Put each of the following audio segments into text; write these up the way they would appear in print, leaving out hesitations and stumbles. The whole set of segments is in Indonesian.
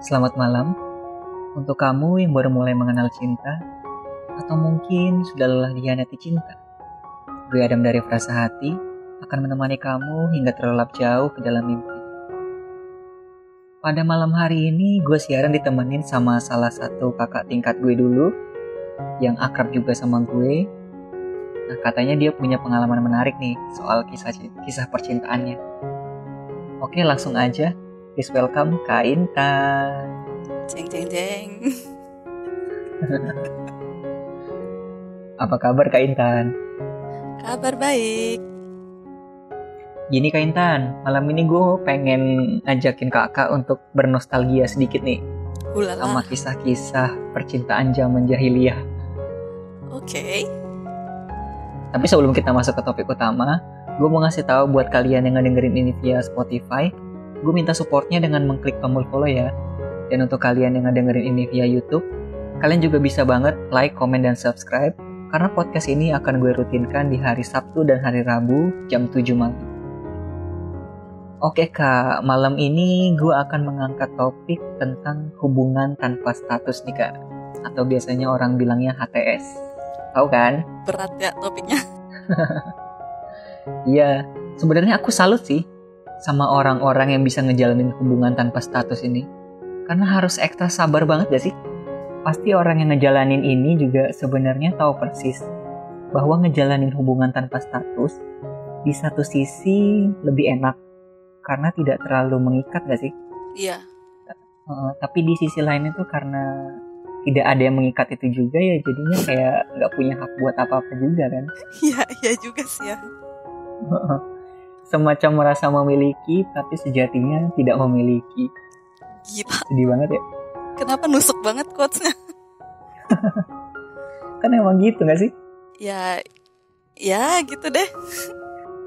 Selamat malam untuk kamu yang baru mulai mengenal cinta atau mungkin sudah lelah dihianati cinta. Gue Adam dari Frasa Hati akan menemani kamu hingga terlelap jauh ke dalam mimpi. Pada malam hari ini gue siaran ditemenin sama salah satu kakak tingkat gue dulu yang akrab juga sama gue. Nah, katanya dia punya pengalaman menarik nih soal kisah percintaannya. Oke, langsung aja. Please welcome Kak Intan. Jeng. Apa kabar Kak Intan? Kabar baik. Gini Kak Intan, malam ini gue pengen ngajakin kakak untuk bernostalgia sedikit nih. Ulala. Sama kisah-kisah percintaan zaman jahiliyah. Oke. Tapi sebelum kita masuk ke topik utama, gue mau ngasih tahu buat kalian yang ngedengerin ini via Spotify, gue minta supportnya dengan mengklik tombol follow ya. Dan untuk kalian yang ngedengerin ini via YouTube, kalian juga bisa banget like, komen, dan subscribe, karena podcast ini akan gue rutinkan di hari Sabtu dan hari Rabu jam 7 malam. Oke Kak, malam ini gue akan mengangkat topik tentang hubungan tanpa status nih Kak. Atau biasanya orang bilangnya HTS. Tahu kan? Berat ya topiknya. Iya, sebenarnya aku salut sih sama orang-orang yang bisa ngejalanin hubungan tanpa status ini. Karena harus ekstra sabar banget gak sih? Pasti orang yang ngejalanin ini juga sebenarnya tahu persis bahwa ngejalanin hubungan tanpa status di satu sisi lebih enak karena tidak terlalu mengikat gak sih? Iya. Tapi di sisi lain itu karena tidak ada yang mengikat itu juga ya jadinya kayak gak punya hak buat apa-apa juga kan? Iya juga sih ya. Semacam merasa memiliki tapi sejatinya tidak memiliki. Gila. Sedih banget ya. Kenapa nusuk banget quotes-nya? Kan emang gitu gak sih? Ya gitu deh.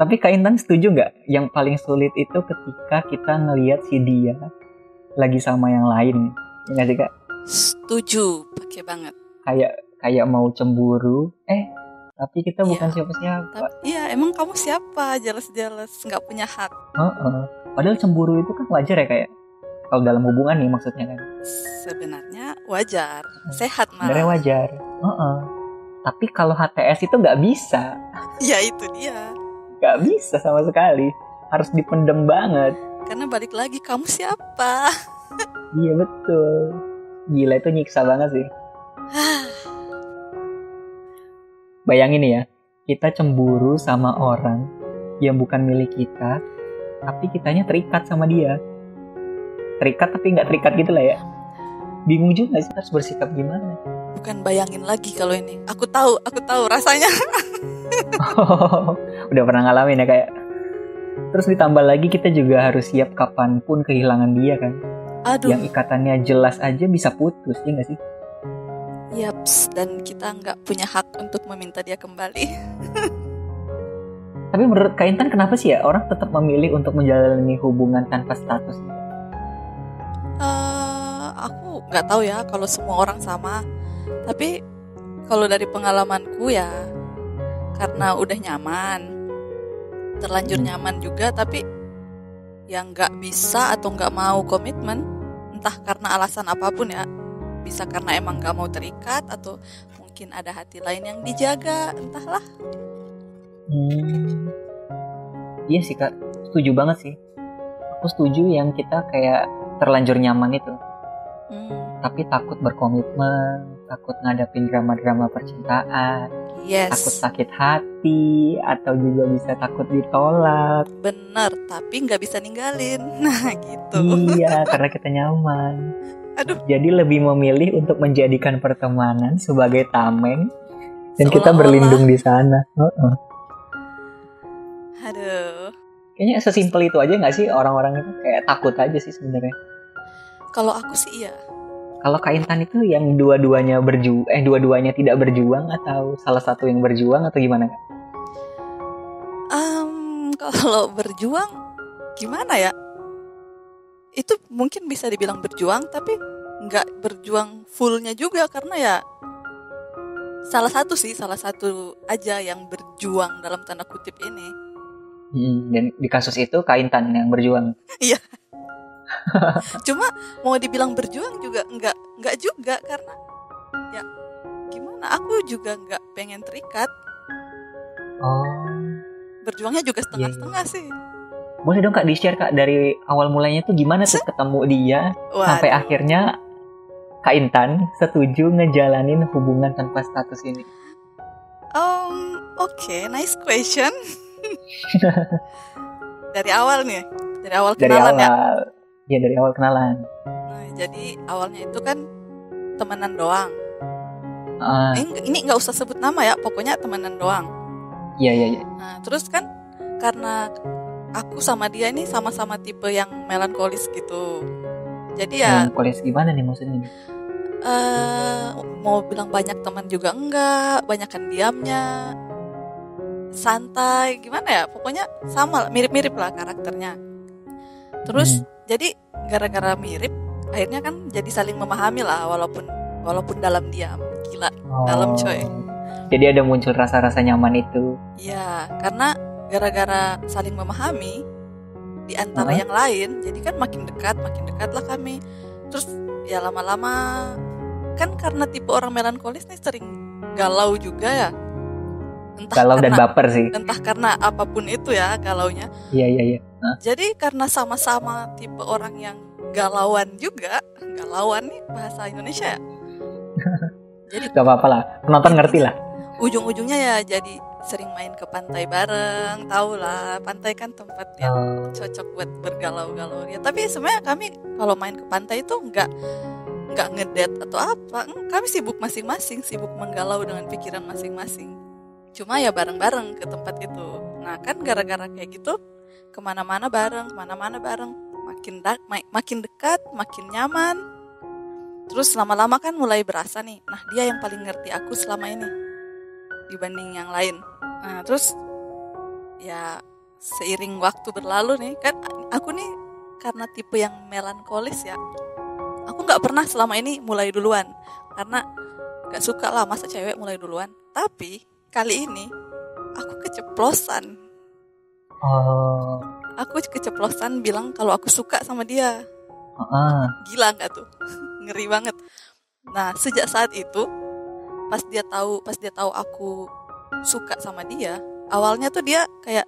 Tapi Kak Intan setuju gak? Yang paling sulit itu ketika kita ngelihat si dia lagi sama yang lain. Ya gak sih Kak? Setuju, pakai banget. Kayak mau cemburu. Tapi kita bukan siapa-siapa. Iya, emang kamu siapa? Jelas-jelas nggak punya hak. Padahal cemburu itu kan wajar ya kayak. Kalau dalam hubungan nih maksudnya kan. Sebenarnya wajar, sehat malah. Sebenarnya wajar. Tapi kalau HTS itu nggak bisa. Ya itu dia. Nggak bisa sama sekali. Harus dipendem banget. Karena balik lagi kamu siapa? Iya betul. Gila itu nyiksa banget sih. Bayangin ya, kita cemburu sama orang yang bukan milik kita, tapi kitanya terikat sama dia. Terikat tapi nggak terikat gitu lah ya. Bingung juga sih harus bersikap gimana. Bukan bayangin lagi kalau ini. Aku tahu rasanya. Udah pernah ngalamin ya kayak. Terus ditambah lagi kita juga harus siap kapanpun kehilangan dia kan. Aduh. Yang ikatannya jelas aja bisa putus, ya nggak sih? Yaps, dan kita nggak punya hak untuk meminta dia kembali. Tapi menurut Kak Intan kenapa sih ya orang tetap memilih untuk menjalani hubungan tanpa status? Aku nggak tahu ya kalau semua orang sama. Tapi kalau dari pengalamanku ya, karena udah nyaman, terlanjur nyaman juga, tapi yang nggak bisa atau nggak mau komitmen, entah karena alasan apapun ya. Bisa karena emang gak mau terikat atau mungkin ada hati lain yang dijaga, entahlah. Iya sih Kak, setuju banget sih. Aku setuju yang kita kayak terlanjur nyaman itu. Tapi takut berkomitmen, takut ngadapin drama-drama percintaan, takut sakit hati, atau juga bisa takut ditolak. Bener, tapi gak bisa ninggalin. Nah gitu. Iya, karena kita nyaman. Aduh. Jadi lebih memilih untuk menjadikan pertemanan sebagai tameng dan kita berlindung di sana. Aduh. Kayaknya sesimpel itu aja nggak sih orang-orang itu kayak takut aja sih sebenarnya. Kalau aku sih iya. Kalau Kak Intan itu yang dua-duanya dua-duanya tidak berjuang atau salah satu yang berjuang atau gimana Kak? Kalau berjuang gimana ya? Itu mungkin bisa dibilang berjuang, tapi nggak berjuang fullnya juga karena ya salah satu aja yang berjuang dalam tanda kutip ini. Dan di kasus itu Kak Intan yang berjuang. Iya. Cuma mau dibilang berjuang juga enggak juga, karena ya gimana, aku juga enggak pengen terikat. Oh, Berjuangnya juga iya, iya. setengah-setengah sih. Boleh dong Kak di-share Kak dari awal mulanya tuh gimana tuh ketemu dia sampai Waduh. akhirnya Kak Intan setuju ngejalanin hubungan tanpa status ini. Oke, nice question. Dari awal nih, dari awal Dari kenalan ya. awal, ya dari awal kenalan. Nah, jadi awalnya itu kan temenan doang. Ah, Ini nggak usah sebut nama ya, pokoknya temenan doang. iya iya iya. Nah, terus kan karena aku sama dia ini sama-sama tipe yang melankolis gitu. Jadi ya Melankolis gimana nih maksudnya? mau bilang banyak teman juga enggak, banyakan diamnya, santai, gimana ya, pokoknya sama, mirip-mirip lah karakternya. Terus jadi gara-gara mirip, akhirnya kan jadi saling memahami lah, walaupun dalam diam. Gila, dalam coy. Jadi ada muncul rasa-rasa nyaman itu. Iya, karena gara-gara saling memahami di antara yang lain, jadi kan makin dekat lah kami. Terus ya lama-lama kan karena tipe orang melankolis nih sering galau juga ya. Galau dan baper sih. Entah karena apapun itu ya galaunya. Iya iya iya. Jadi karena sama-sama tipe orang yang galauan juga, galauan nih bahasa Indonesia ya. Jadi Gak apa-apa lah, penonton ngerti lah. Ujung-ujungnya ya jadi sering main ke pantai bareng, tau lah, pantai kan tempat yang cocok buat bergalau-galau ya. Tapi sebenarnya kami kalau main ke pantai itu nggak ngedate atau apa, kami sibuk masing-masing, sibuk menggalau dengan pikiran masing-masing. Cuma ya bareng-bareng ke tempat itu. Nah kan gara-gara kayak gitu, kemana-mana bareng, makin dekat, makin nyaman. Terus lama-lama kan mulai berasa nih, nah dia yang paling ngerti aku selama ini dibanding yang lain. Nah terus ya seiring waktu berlalu nih, kan aku nih karena tipe yang melankolis ya, aku nggak pernah selama ini mulai duluan, karena nggak suka lah masa cewek mulai duluan. Tapi kali ini aku keceplosan. Aku keceplosan bilang kalau aku suka sama dia. Gila nggak tuh? Ngeri banget. Nah sejak saat itu pas dia tahu aku suka sama dia, awalnya tuh dia kayak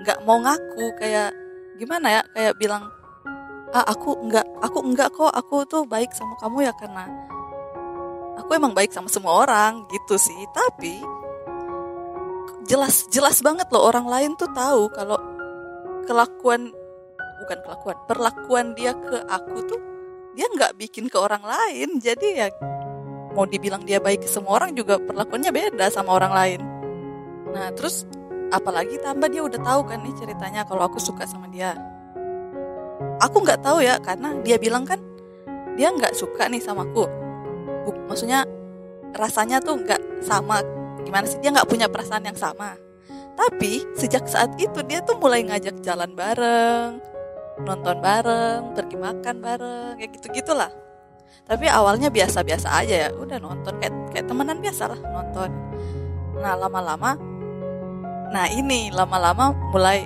nggak mau ngaku, kayak gimana ya, kayak bilang aku enggak kok, aku tuh baik sama kamu ya karena aku emang baik sama semua orang gitu sih. Tapi jelas banget loh orang lain tuh tahu kalau perlakuan dia ke aku tuh dia nggak bikin ke orang lain. Jadi ya mau dibilang dia baik ke semua orang juga perlakuannya beda sama orang lain. Nah terus apalagi tambah dia udah tahu kan nih ceritanya kalau aku suka sama dia. Aku nggak tahu ya, karena dia bilang kan dia nggak suka nih sama aku. Maksudnya rasanya tuh nggak sama, gimana sih, dia nggak punya perasaan yang sama. Tapi sejak saat itu dia tuh mulai ngajak jalan bareng, nonton bareng, pergi makan bareng, kayak gitu-gitulah. Tapi awalnya biasa-biasa aja ya, udah nonton kayak temenan biasa lah nonton. Nah lama-lama mulai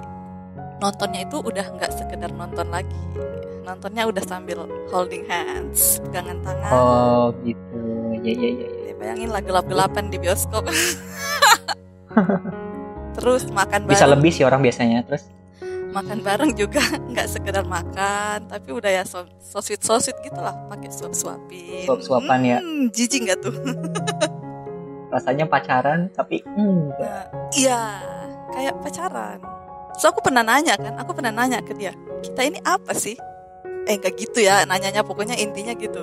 nontonnya itu udah nggak sekedar nonton lagi, nontonnya udah sambil holding hands, pegangan tangan. Oh gitu, ya. Bayangin lah gelap-gelapan di bioskop. Terus makan bareng. Bisa lebih sih orang biasanya. Terus makan bareng juga nggak sekedar makan, tapi udah ya so sweet gitu lah, pakai suapin. Suap-suapan ya. Jijik nggak tuh? Rasanya pacaran tapi iya kayak pacaran. So aku pernah nanya ke dia, kita ini apa sih? Enggak gitu ya nanyanya, pokoknya intinya gitu.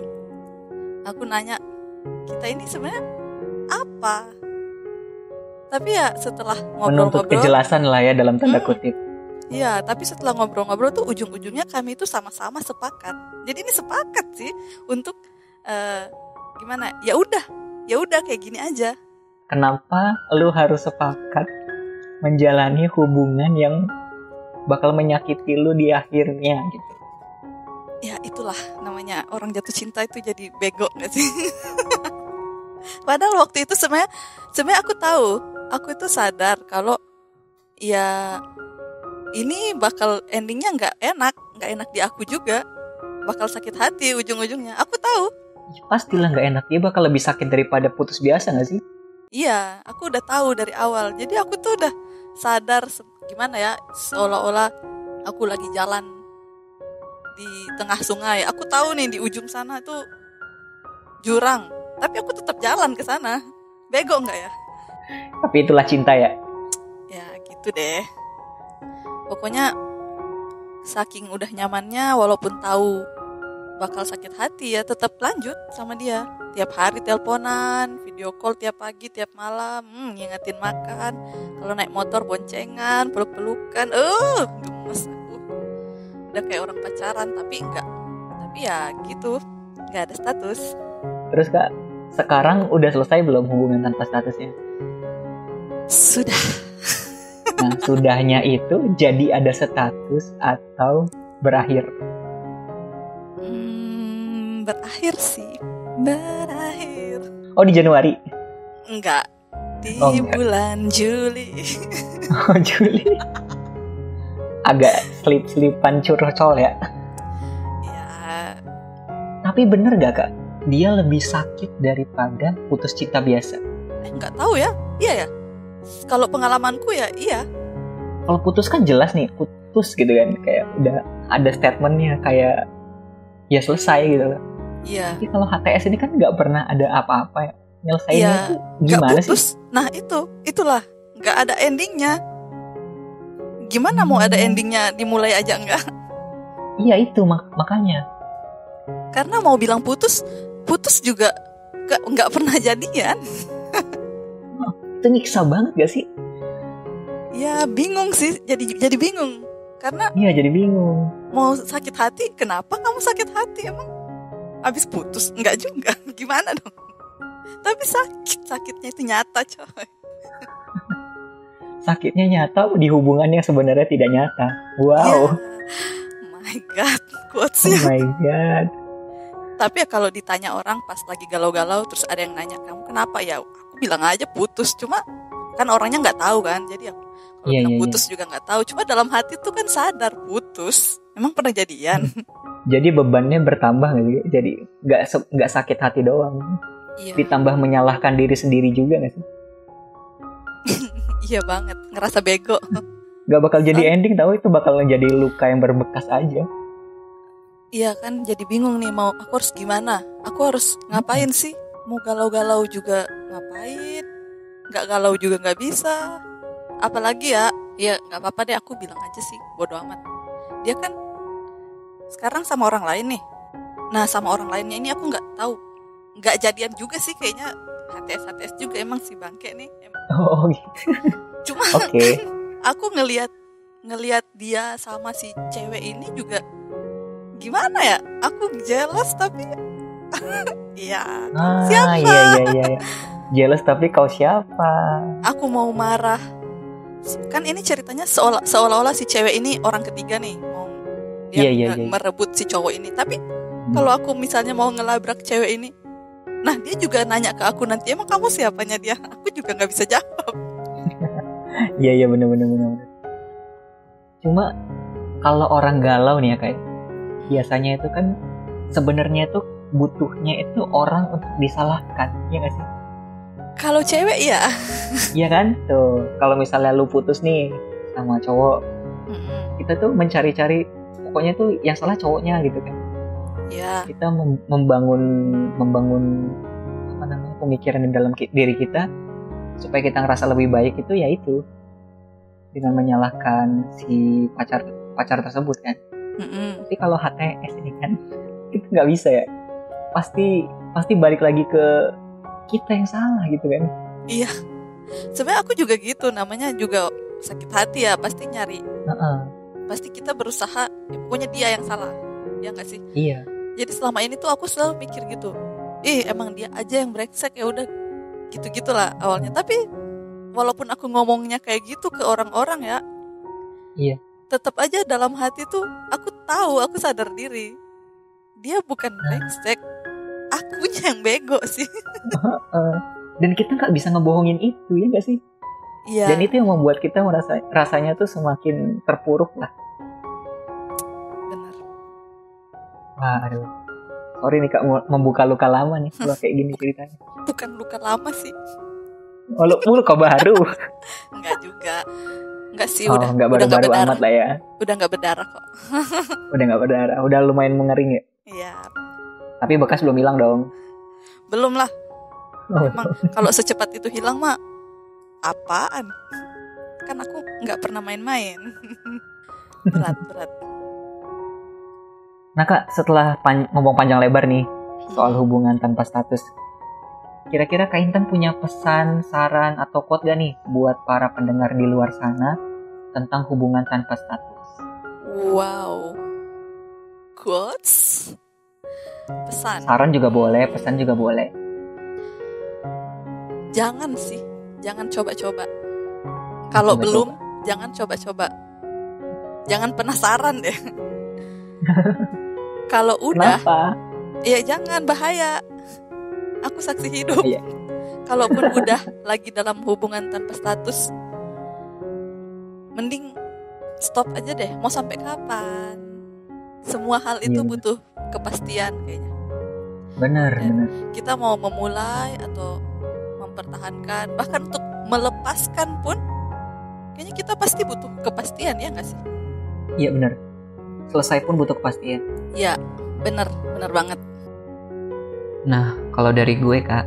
Aku nanya, kita ini sebenarnya apa? Tapi ya setelah ngobrol-ngobrol, menuntut kejelasan lah ya dalam tanda kutip. Iya, tapi setelah ngobrol-ngobrol tuh ujung-ujungnya kami itu sama-sama sepakat. Jadi ini sepakat sih untuk gimana? Ya udah kayak gini aja. Kenapa lu harus sepakat menjalani hubungan yang bakal menyakiti lu di akhirnya gitu? Ya itulah namanya orang jatuh cinta itu jadi bego gak sih? Padahal waktu itu sebenarnya aku tahu, aku itu sadar kalau ya ini bakal endingnya nggak enak di aku juga, bakal sakit hati ujung-ujungnya. Aku tahu. Ya, pastilah nggak enak, dia bakal lebih sakit daripada putus biasa nggak sih? Iya, aku udah tahu dari awal. Jadi aku tuh udah sadar gimana ya, seolah-olah aku lagi jalan di tengah sungai. Aku tahu nih di ujung sana tuh jurang, tapi aku tetap jalan ke sana. Bego nggak ya? Tapi itulah cinta ya. Ya gitu deh. Pokoknya saking udah nyamannya, walaupun tahu bakal sakit hati ya tetap lanjut sama dia. Tiap hari teleponan, video call tiap pagi, tiap malam, ngingetin makan. Kalau naik motor boncengan, peluk-pelukan, gemes aku. Udah kayak orang pacaran, tapi enggak. Tapi ya gitu, enggak ada status. Terus Kak, sekarang udah selesai belum hubungan tanpa statusnya? Sudah. Nah, sudahnya itu jadi ada status atau berakhir? Berakhir sih. Berakhir. Oh, di Januari? Enggak. Di enggak. Bulan Juli. Oh, Juli. Agak selip-selipan curcol ya. Ya. Tapi bener gak Kak? Dia lebih sakit daripada putus cinta biasa? Enggak tahu ya. Iya ya. Kalau pengalamanku ya iya. Kalau putus kan jelas nih, putus gitu kan. Kayak udah ada statementnya kayak ya selesai gitu loh. Iya. Tapi kalau HTS ini kan nggak pernah ada apa-apa ya. Nyelesainnya ya, itu gimana putus. sih? Nah itulah. Nggak ada endingnya. Gimana mau ada endingnya dimulai aja enggak? Iya itu makanya. Karena mau bilang putus juga nggak pernah jadian. Itu nyiksa banget gak sih? Ya bingung sih, jadi bingung. Karena iya jadi bingung. Mau sakit hati, kenapa kamu sakit hati emang? Abis putus, enggak juga. Gimana dong? Tapi sakitnya itu nyata coy. Sakitnya nyata di hubungan yang sebenarnya tidak nyata. Wow. Yeah. My God, quotesnya. Oh my God. Tapi ya kalau ditanya orang pas lagi galau-galau, terus ada yang nanya kamu kenapa ya? Aku bilang aja putus. Cuma kan orangnya nggak tahu kan, jadi aku kalau bilang putus juga nggak tahu. Cuma dalam hati tuh kan sadar putus. Emang pernah jadian. Jadi bebannya bertambah nggak sih? Jadi nggak sakit hati doang. Iya. Ditambah menyalahkan diri sendiri juga nggak sih? Iya banget, ngerasa bego. Gak bakal jadi ending, tahu itu bakal jadi luka yang berbekas aja. Iya kan, jadi bingung nih mau aku harus gimana? Aku harus ngapain sih? Mau galau-galau juga ngapain? Gak galau juga gak bisa. Apalagi ya gak apa-apa deh, aku bilang aja sih, bodo amat. Dia kan sekarang sama orang lain nih. Nah sama orang lainnya ini aku gak tahu, gak jadian juga sih kayaknya. HTS juga emang si bangke nih. Oh gitu. Cuma okay. Aku ngelihat dia sama si cewek ini juga gimana ya? Aku jealous tapi ya siapa? Iya. Jealous tapi kau siapa? Aku mau marah. Kan ini ceritanya seolah-olah si cewek ini orang ketiga nih, mau dia merebut si cowok ini. Tapi kalau aku misalnya mau ngelabrak cewek ini, nah dia juga nanya ke aku nanti, emang kamu siapanya dia? Aku juga nggak bisa jawab. Iya benar. Cuma kalau orang galau nih ya kayak biasanya itu kan sebenarnya itu butuhnya itu orang untuk disalahkan, ya nggak sih? Kalau cewek ya. Iya kan tuh. Kalau misalnya lu putus nih sama cowok, kita tuh mencari-cari pokoknya tuh yang salah cowoknya gitu kan. Iya. Kita membangun apa namanya pemikiran di dalam diri kita supaya kita ngerasa lebih baik itu ya itu dengan menyalahkan si pacar tersebut kan. Tapi kalau HTS ini kan itu nggak bisa ya, pasti balik lagi ke kita yang salah gitu kan. Iya, sebenarnya aku juga gitu, namanya juga sakit hati ya, pasti nyari. Pasti kita berusaha ya, pokoknya dia yang salah, ya nggak sih? Iya. Jadi selama ini tuh aku selalu mikir gitu, emang dia aja yang brengsek, ya udah gitu-gitulah awalnya. Tapi walaupun aku ngomongnya kayak gitu ke orang-orang ya, iya, tetap aja dalam hati tuh aku tahu, aku sadar diri dia bukan brengsek, akunya yang bego sih. Dan kita nggak bisa ngebohongin itu, ya nggak sih? Iya. Dan itu yang membuat kita rasanya tuh semakin terpuruk lah. Benar. Wah, aduh. Sorry nih Kak, membuka luka lama nih kalau kayak gini ceritanya. Bukan luka lama sih. Oh, luka baru. Enggak juga. Enggak sih, Oh, udah nggak enggak baru-baru berdarah. amat lah ya. Udah enggak berdarah kok. Udah nggak berdarah, udah lumayan mengering ya. Iya. Tapi bekas belum hilang dong. Belum lah. Oh. Emang kalau secepat itu hilang mah apaan? Kan aku nggak pernah main-main. Berat. Nah Kak, setelah ngomong panjang lebar nih soal hubungan tanpa status, kira-kira Kak Intan punya pesan, saran, atau quote gak nih buat para pendengar di luar sana tentang hubungan tanpa status? Wow. Quotes? Pesan. Saran juga boleh, pesan juga boleh. Jangan sih, jangan coba-coba. Kalau Coba-coba. belum, jangan coba-coba. Jangan penasaran deh. Kalau udah, Kenapa? ya jangan, bahaya. Aku saksi hidup. Iya. Kalaupun udah lagi dalam hubungan tanpa status, mending stop aja deh. Mau sampai kapan? Semua hal itu Iya. butuh kepastian kayaknya. Bener. Kita mau memulai atau mempertahankan, bahkan untuk melepaskan pun, kayaknya kita pasti butuh kepastian, ya nggak sih? Iya bener. Selesai pun butuh kepastian. Ya, bener banget. Nah, kalau dari gue Kak,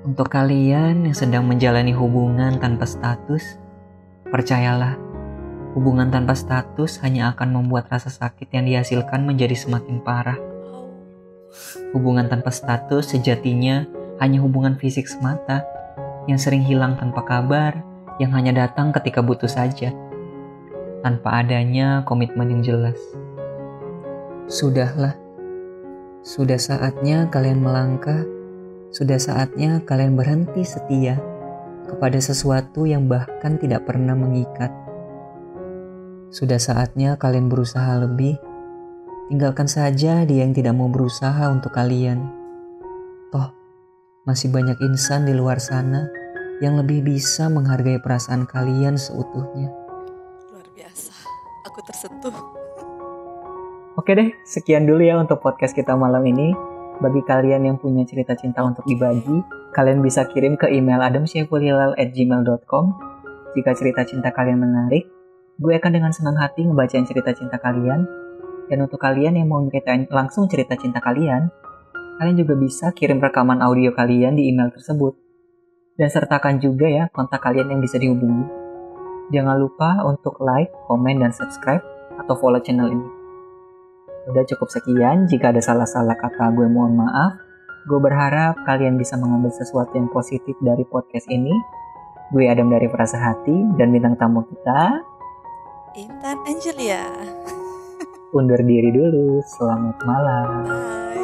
untuk kalian yang sedang menjalani hubungan tanpa status, percayalah, hubungan tanpa status hanya akan membuat rasa sakit yang dihasilkan menjadi semakin parah. Hubungan tanpa status sejatinya hanya hubungan fisik semata, yang sering hilang tanpa kabar, yang hanya datang ketika butuh saja, tanpa adanya komitmen yang jelas. Sudahlah, sudah saatnya kalian melangkah, sudah saatnya kalian berhenti setia kepada sesuatu yang bahkan tidak pernah mengikat. Sudah saatnya kalian berusaha lebih, tinggalkan saja dia yang tidak mau berusaha untuk kalian. Toh, masih banyak insan di luar sana yang lebih bisa menghargai perasaan kalian seutuhnya. Luar biasa. Aku tersentuh. Oke deh, sekian dulu ya untuk podcast kita malam ini. Bagi kalian yang punya cerita cinta untuk dibagi, kalian bisa kirim ke email adamsyaifulhilal@gmail.com. Jika cerita cinta kalian menarik, gue akan dengan senang hati ngebacain cerita cinta kalian. Dan untuk kalian yang mau ceritain langsung cerita cinta kalian juga bisa kirim rekaman audio kalian di email tersebut. Dan sertakan juga ya kontak kalian yang bisa dihubungi. Jangan lupa untuk like, komen, dan subscribe atau follow channel ini. Udah cukup sekian, jika ada salah-salah kata gue mohon maaf. Gue berharap kalian bisa mengambil sesuatu yang positif dari podcast ini. Gue Adam dari Perasa Hati, dan bintang tamu kita Intan Angelia. undur diri dulu. Selamat malam. Bye.